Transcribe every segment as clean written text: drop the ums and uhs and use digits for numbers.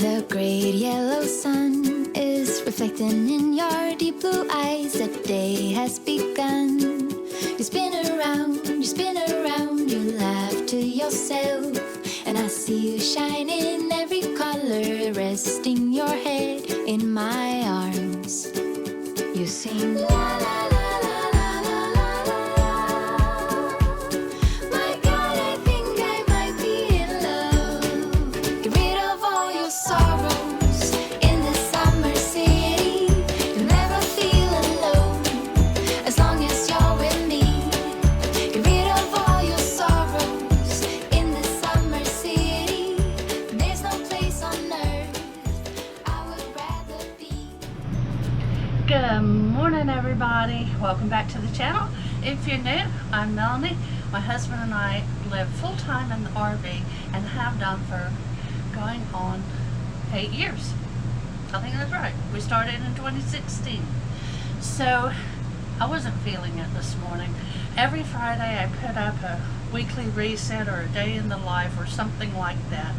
The great yellow sun is reflecting in your deep blue eyes. The day has begun. You spin around, you laugh to yourself. And I see you shine in every color, resting your head in my arms. You sing la la la. Good morning, everybody. Welcome back to the channel. If you're new, I'm Melanie. My husband and I live full-time in the RV and have done for going on 8 years. I think that's right. We started in 2016. So I wasn't feeling it this morning. Every Friday I put up a weekly reset or a day in the life or something like that.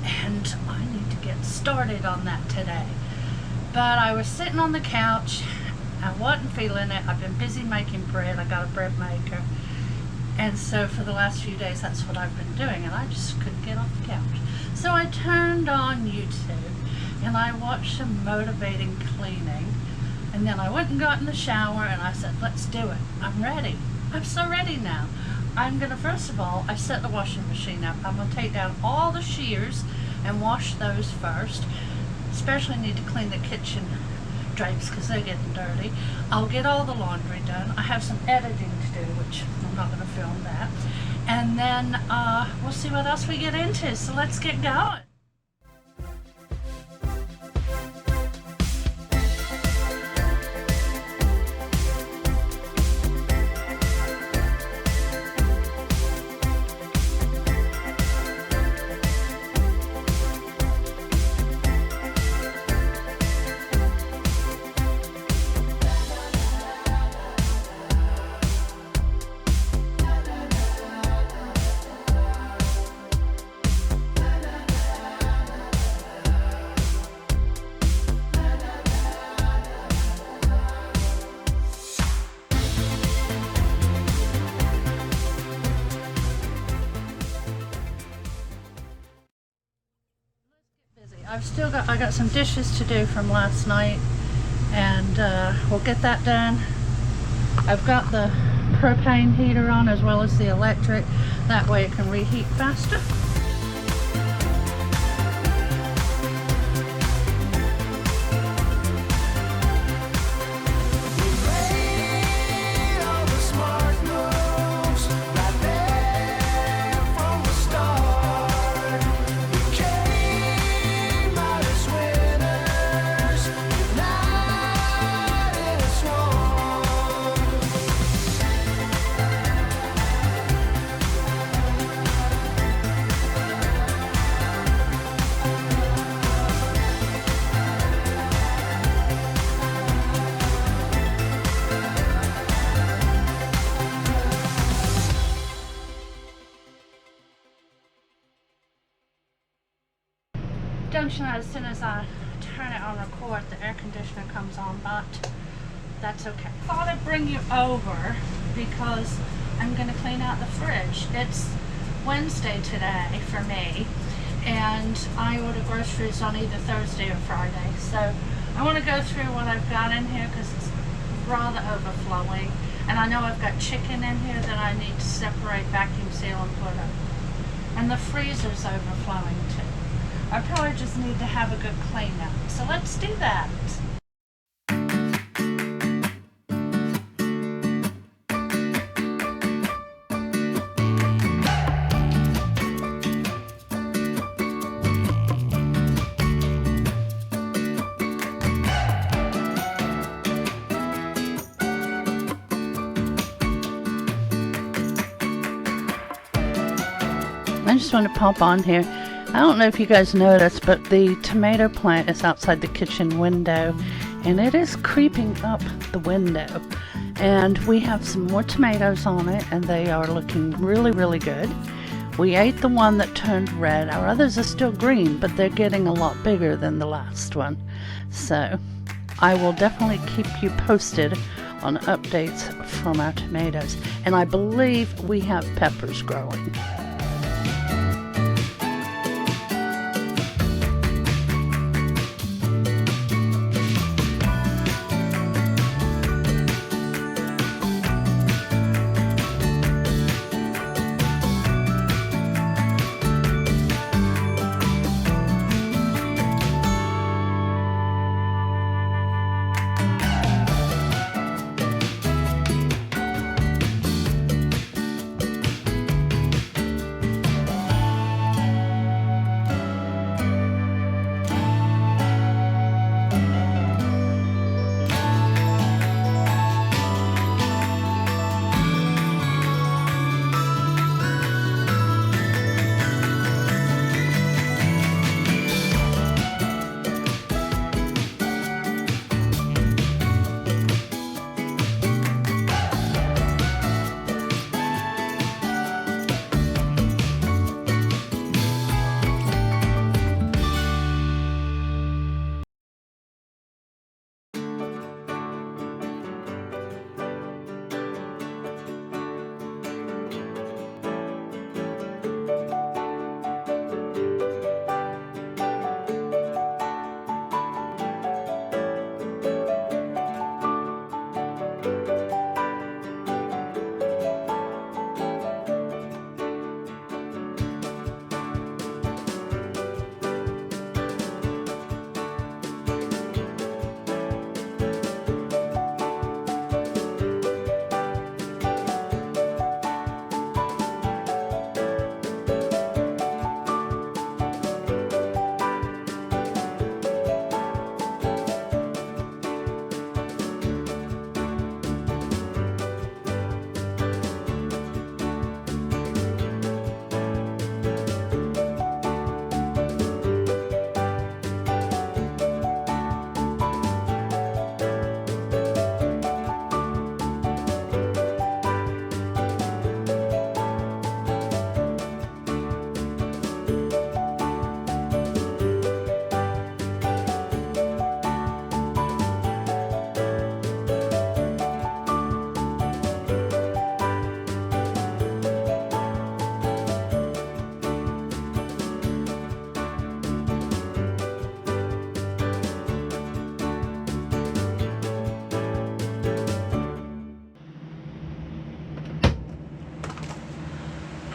And I need to get started on that today. But I was sitting on the couch, I wasn't feeling it. I've been busy making bread. I got a bread maker. And so for the last few days, that's what I've been doing. And I just couldn't get off the couch. So I turned on YouTube and I watched some motivating cleaning. And then I went and got in the shower and I said, let's do it. I'm ready. I'm so ready now. I'm going to, first of all, I set the washing machine up. I'm going to take down all the shears and wash those first. Especially need to clean the kitchen drapes because they're getting dirty. I'll get all the laundry done. I have some editing to do, which I'm not going to film that. And then we'll see what else we get into. So let's get going. I got some dishes to do from last night, and we'll get that done. I've got the propane heater on as well as the electric. That way it can reheat faster. Junction, as soon as I turn it on record, the air conditioner comes on, but that's okay. I thought I'd bring you over because I'm going to clean out the fridge. It's Wednesday today for me, and I order groceries on either Thursday or Friday. So I want to go through what I've got in here because it's rather overflowing. And I know I've got chicken in here that I need to separate, vacuum seal, and put up. And the freezer's overflowing too. I probably just need to have a good cleanup. So let's do that. I just want to pop on here. I don't know if you guys noticed, but the tomato plant is outside the kitchen window and it is creeping up the window. And we have some more tomatoes on it and they are looking really, really good. We ate the one that turned red. Our others are still green, but they're getting a lot bigger than the last one. So I will definitely keep you posted on updates from our tomatoes. And I believe we have peppers growing.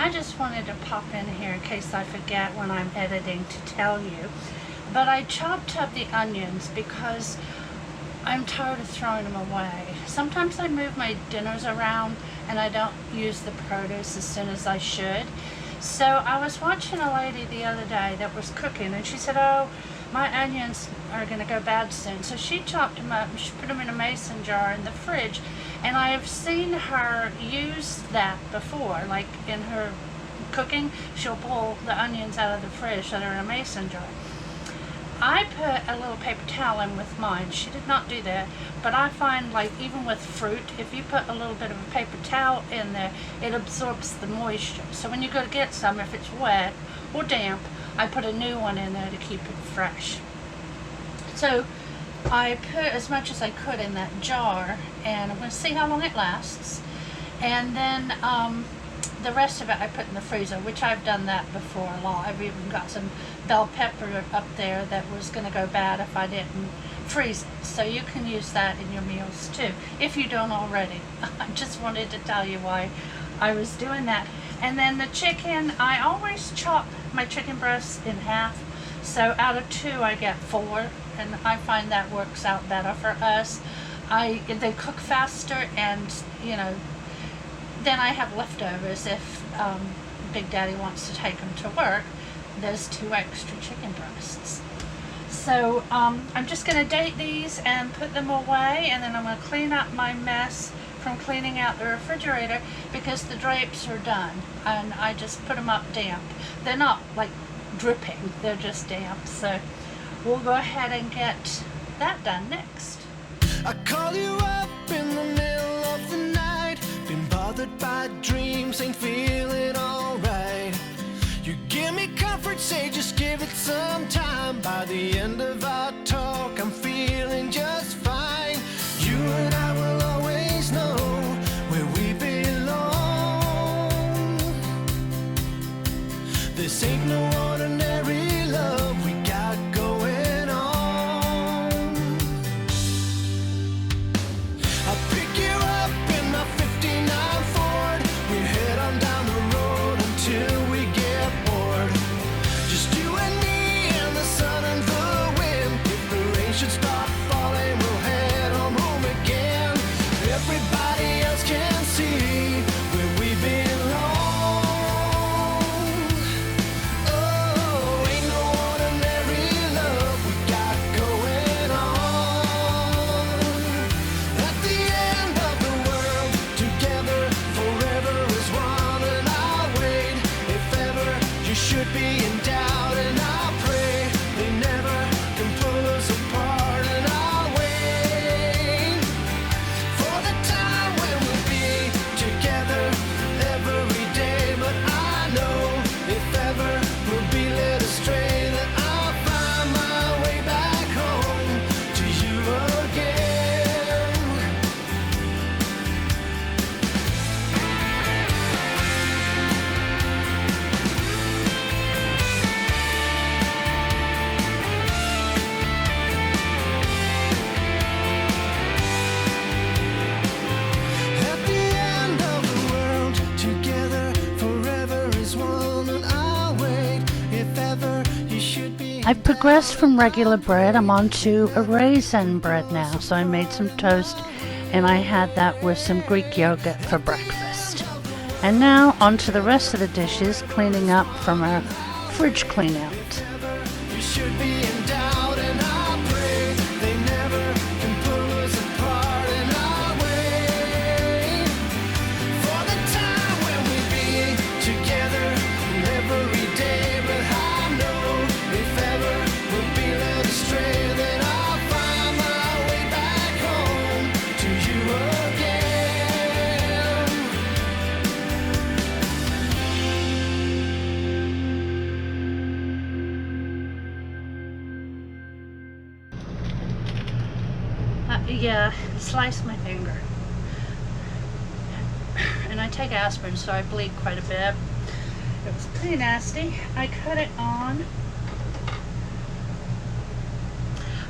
I just wanted to pop in here in case I forget when I'm editing to tell you. But I chopped up the onions because I'm tired of throwing them away. Sometimes I move my dinners around and I don't use the produce as soon as I should. So I was watching a lady the other day that was cooking, and she said, oh, my onions are going to go bad soon. So she chopped them up and she put them in a mason jar in the fridge. And I have seen her use that before, like in her cooking, she'll pull the onions out of the fridge that are in a mason jar. I put a little paper towel in with mine. She did not do that, but I find, like, even with fruit, if you put a little bit of a paper towel in there, it absorbs the moisture. So when you go to get some, if it's wet or damp, I put a new one in there to keep it fresh. So I put as much as I could in that jar, and I'm going to see how long it lasts. And then the rest of it I put in the freezer, which I've done that before a lot. I've even got some bell pepper up there that was going to go bad if I didn't freeze it. So you can use that in your meals too, if you don't already. I just wanted to tell you why I was doing that. And then the chicken, I always chop my chicken breasts in half. So out of 2, I get 4, and I find that works out better for us. They cook faster, and you know, then I have leftovers if Big Daddy wants to take them to work. There's 2 extra chicken breasts. So I'm just going to date these and put them away, and then I'm going to clean up my mess from cleaning out the refrigerator because the drapes are done, and I just put them up damp. They're not like dripping, they're just damp. So we'll go ahead and get that done next. I call you up in the middle of the night, been bothered by dreams, ain't feeling alright. end of our talk, I'm feeling just fine. You and I will always know where we belong. This ain't no ordinary love we got going on. I'll pick you up in my 59 Ford. We head on down the road until we get bored. Just you and me and the sun and the wind. If the rain should start falling, we'll head on home again. Everybody else can see where we belong. Oh, ain't no ordinary love we got going on. At the end of the world, together forever is one, and I'll wait if ever you should be in doubt, and I'll pray they never can pull us apart, and I'll wait for the time when we'll be together every day. But I know if ever we'll be led astray, that I'll find my way back home to you again. At the end of the world, together forever is one, and I'll wait if ever you should be. I've progressed from regular bread. I'm on to a raisin bread now. So I made some toast and I had that with some Greek yogurt for breakfast. And now on to the rest of the dishes, cleaning up from our fridge clean out. You should be in doubt, and I pray they never can pull us apart, and I'll wait for the time when we be together every day. But I know if ever we'll be led astray, then I'll find my way back home to you again. Yeah, sliced my finger. And I take aspirin, so I bleed quite a bit. It was pretty nasty. I cut it on.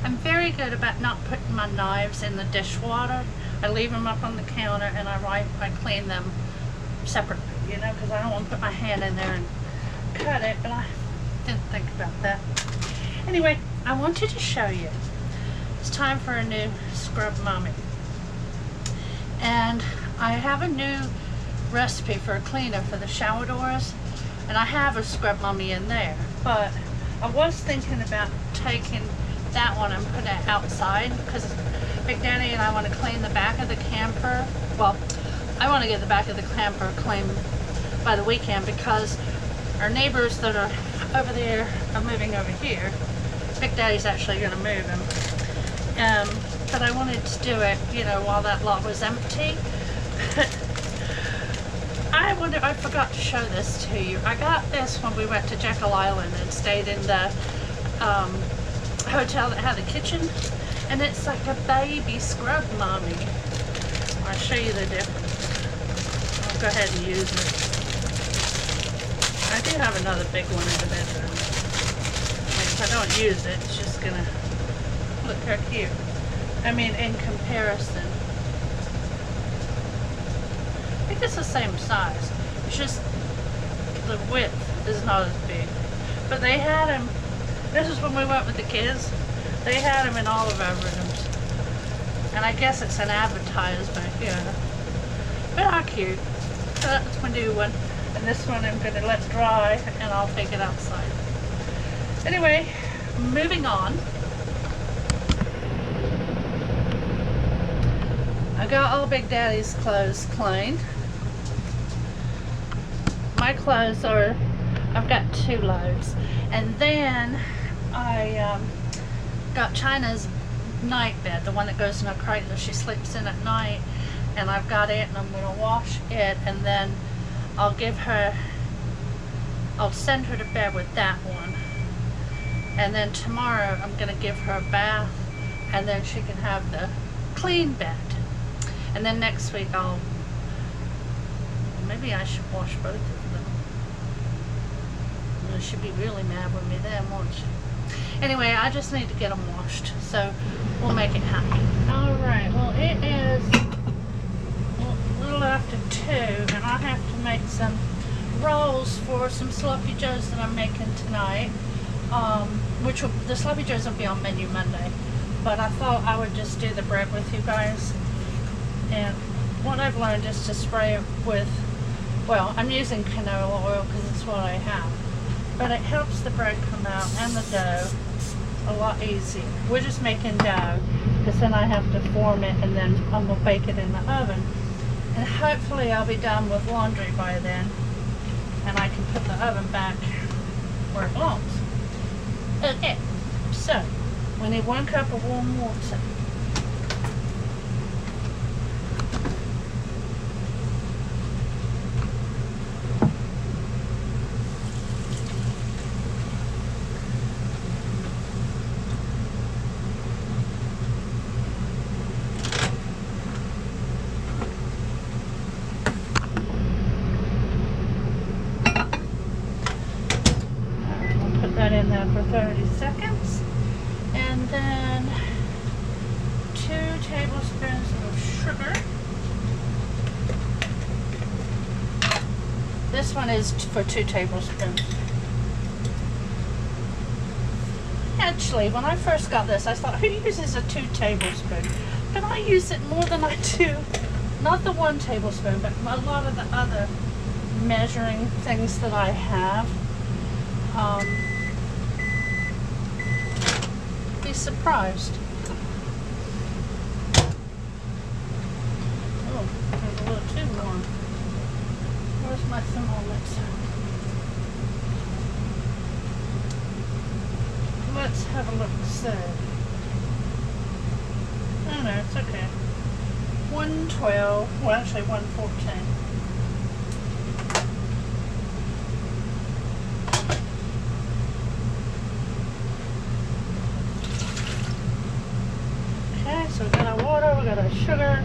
I'm very good about not putting my knives in the dishwater. I leave them up on the counter and I clean them separately, you know, because I don't want to put my hand in there and cut it, but I didn't think about that. Anyway, I wanted to show you. It's time for a new Scrub Mommy. And I have a new recipe for a cleaner for the shower doors. And I have a Scrub Mommy in there. But I was thinking about taking that one and putting it outside, because Big Daddy and I want to clean the back of the camper. Well, I want to get the back of the camper clean by the weekend, because our neighbors that are over there are moving over here. Big Daddy's actually going to move him. But I wanted to do it, you know, while that lot was empty. I forgot to show this to you. I got this when we went to Jekyll Island and stayed in the hotel that had a kitchen. And it's like a baby Scrub Mommy. I'll show you the difference. I'll go ahead and use it. I do have another big one in the bedroom. And if I don't use it, it's just gonna look how cute. I mean, in comparison, I think it's the same size. It's just the width is not as big. But they had them. This is when we went with the kids. They had them in all of our rooms. And I guess it's an advertisement, you know. But how cute. So that's my new one. And this one I'm going to let dry and I'll take it outside. Anyway, moving on. I got all Big Daddy's clothes cleaned. My clothes are, I've got 2 loads. And then I got China's night bed, the one that goes in a crate that she sleeps in at night. And I've got it and I'm going to wash it, and then I'll send her to bed with that one. And then tomorrow I'm going to give her a bath, and then she can have the clean bed. And then next week maybe I should wash both of them. She'd be really mad with me then, won't she? Anyway, I just need to get them washed, so we'll make it happen. Alright, well it is a little after 2, and I have to make some rolls for some sloppy joes that I'm making tonight. The sloppy joes will be on menu Monday, but I thought I would just do the bread with you guys. And what I've learned is to spray it with, well, I'm using canola oil because it's what I have, but it helps the bread come out and the dough a lot easier. We're just making dough because then I have to form it, and then I'm going to bake it in the oven, and hopefully I'll be done with laundry by then, and I can put the oven back where it belongs. Okay, so we need 1 cup of warm water. In there for 30 seconds, and then 2 tablespoons of sugar. This one is for 2 tablespoons. Actually, when I first got this, I thought, who uses a 2 tablespoon? But I use it more than I do, not the 1 tablespoon, but a lot of the other measuring things that I have. Be surprised. Oh, there's a little too warm. Where's my thermometer? Let's have a look and see. Oh no, it's okay. 112, well actually 114. So we got our water, we got our sugar,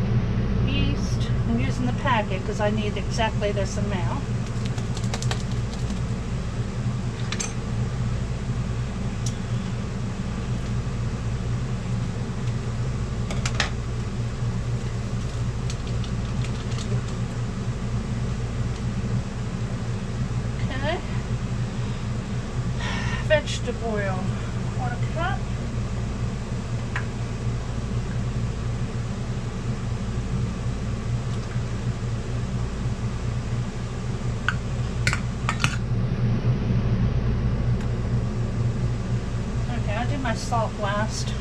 yeast. I'm using the packet because I need exactly this amount. Okay. Vegetable oil, 1/4 cup. My salt last.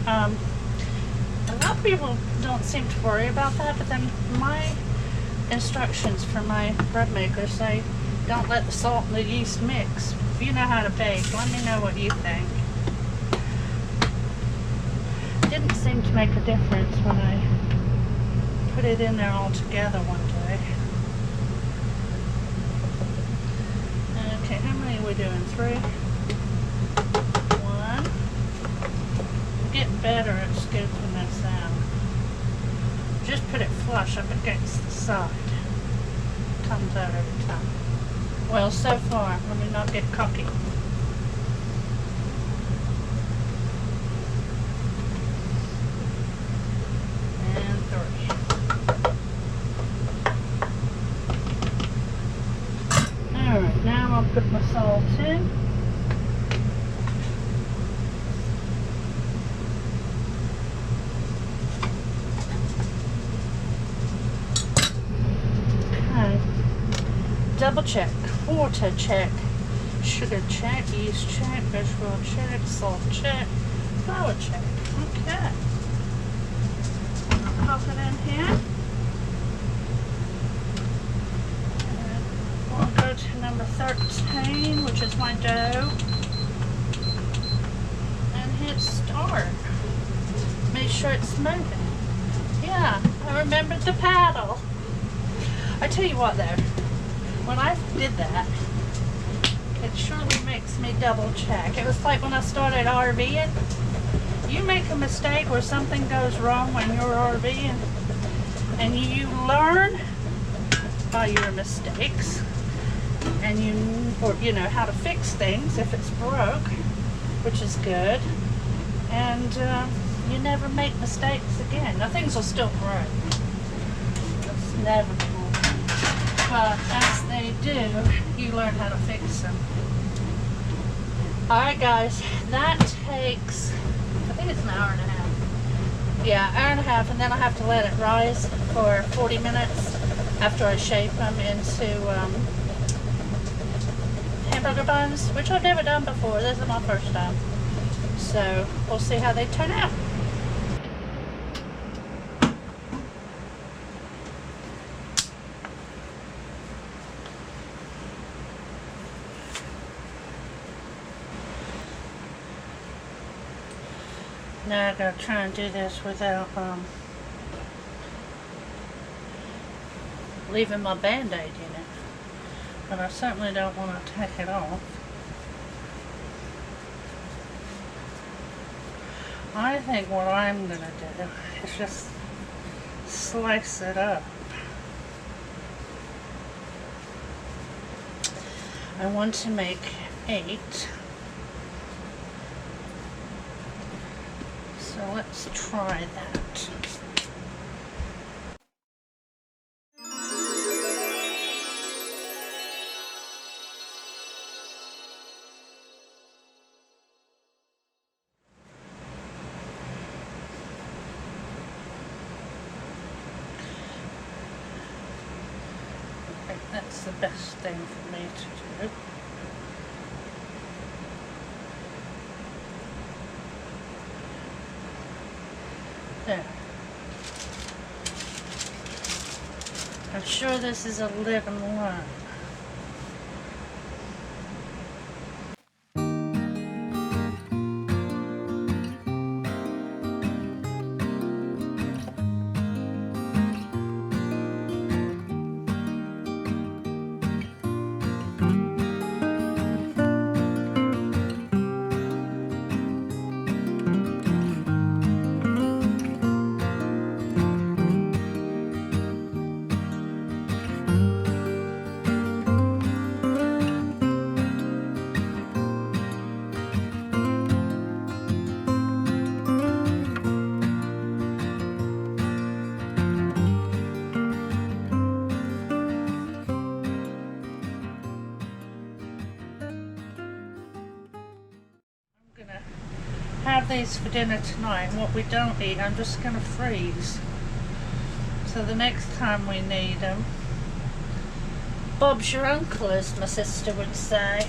A lot of people don't seem to worry about that, but then my instructions for my bread maker say don't let the salt and the yeast mix. If you know how to bake, let me know what you think. It didn't seem to make a difference when I put it in there all together one day. Okay, how many are we doing? 3? Getting better at scooping this out. Just put it flush up against the side. Comes out every time. Well, so far, let me not get cocky. And 3. Alright, now I'll put my salt in. Double check, water check, sugar check, yeast check, vegetable check, salt check, flour check. Okay. I'll pop it in here. And we'll go to number 13, which is my dough. And hit start. Make sure it's moving. Yeah, I remembered the paddle. I tell you what though. When I did that, It surely makes me double check. It was like when I started RVing. You make a mistake or something goes wrong when you're RVing, and you learn by your mistakes, and you know how to fix things if it's broke, which is good, and you never make mistakes again. Now things will still break. It's inevitable, but as they do, you learn how to fix them. All right, guys, that takes, I think it's an hour and a half. Yeah, hour and a half, and then I have to let it rise for 40 minutes after I shape them into hamburger buns, which I've never done before. This is my first time. So we'll see how they turn out. Now I gotta try and do this without leaving my band-aid in it, but I certainly don't want to take it off. I think what I'm gonna do is just slice it up. I want to make 8. So let's try that. I think that's the best thing for me to do. There. I'm sure this is a live and learn. Have these for dinner tonight, and what we don't eat I'm just going to freeze, so the next time we need them, Bob's your uncle, as my sister would say.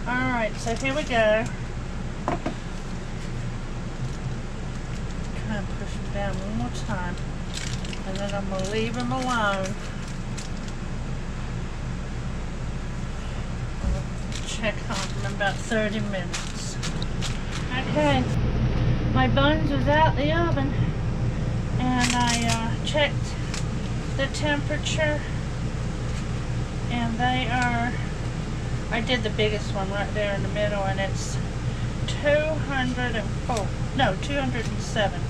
Alright, so here we go. Try and push them down one more time, and then I'm going to leave them alone. I'll check on them in about 30 minutes. Okay, my buns was out the oven, and I checked the temperature, and they are, I did the biggest one right there in the middle, and it's 204, no, 207.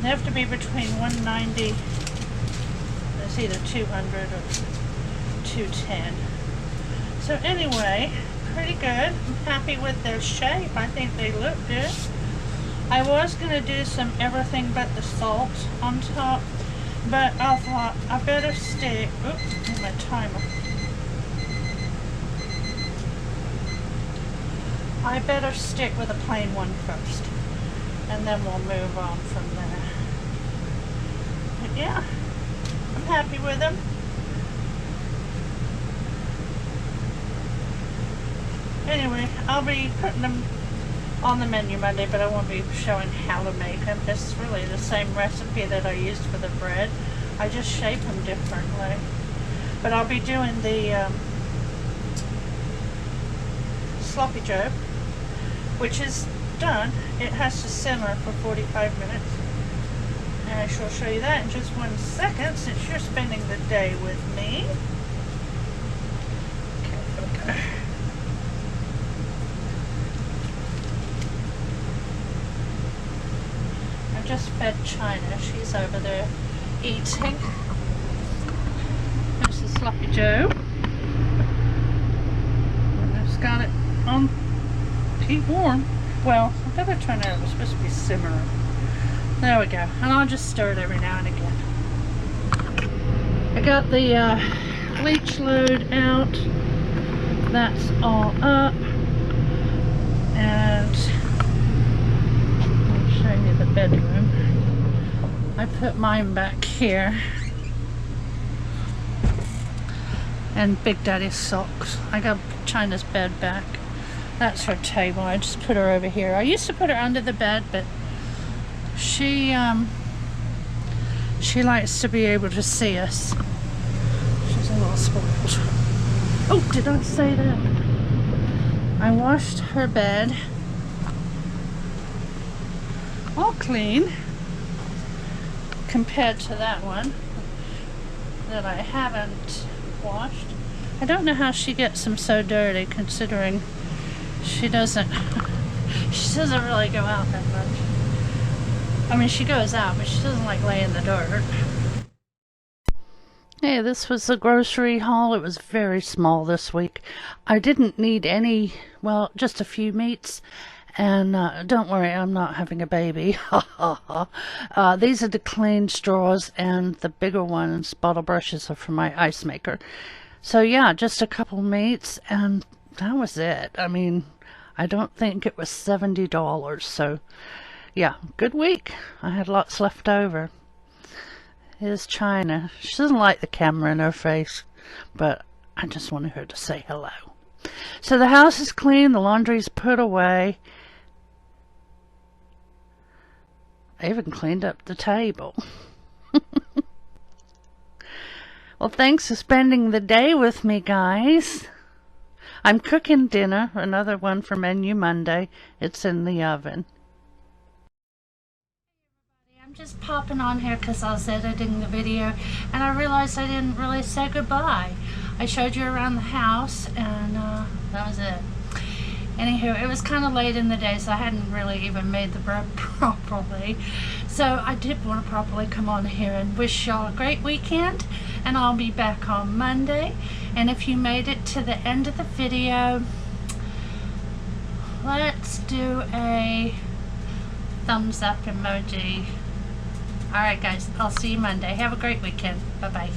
They have to be between 190, it's either 200 or 210. So anyway, pretty good. I'm happy with their shape. I think they look good. I was going to do some everything but the salt on top, but I thought I better stick, oops, my timer. I better stick with a plain one first, and then we'll move on from there. But yeah, I'm happy with them. Anyway, I'll be putting them on the menu Monday, but I won't be showing how to make them. It's really the same recipe that I used for the bread. I just shape them differently. But I'll be doing the sloppy joe, which is done. It has to simmer for 45 minutes. And I shall show you that in just 1 second, since you're spending the day with me. Okay, go. I just fed China. She's over there eating. There's the Sloppy Joe. I just got it on keep warm. Well, I better turn it. It was supposed to be simmering. There we go. And I'll just stir it every now and again. I got the bleach load out. That's all up. And I'll show you the bedroom. I put mine back here. And Big Daddy's socks. I got China's bed back. That's her table. I just put her over here. I used to put her under the bed, but she likes to be able to see us. She's a little spoiled. Oh, did I say that? I washed her bed. All clean compared to that one that I haven't washed. I don't know how she gets them so dirty, considering she doesn't really go out that much. I mean, she goes out, but she doesn't like lay in the dirt. Hey, this was the grocery haul. It was very small this week. I didn't need any, well, just a few meats. And don't worry, I'm not having a baby. These are the clean straws, and the bigger ones, bottle brushes, are for my ice maker. So yeah, just a couple meats, and that was it. I mean, I don't think it was $70, so yeah, good week. I had lots left over. Here's China. She doesn't like the camera in her face, but I just wanted her to say hello. So the house is clean, the laundry's put away. I even cleaned up the table. Well, thanks for spending the day with me, guys. I'm cooking dinner, another one for Menu Monday. It's in the oven. I'm just popping on here because I was editing the video and I realized I didn't really say goodbye. I showed you around the house and that was it. Anywho, it was kind of late in the day, so I hadn't really even made the bread properly. So I did want to properly come on here and wish y'all a great weekend, and I'll be back on Monday. And if you made it to the end of the video, let's do a thumbs up emoji. Alright guys, I'll see you Monday. Have a great weekend. Bye-bye.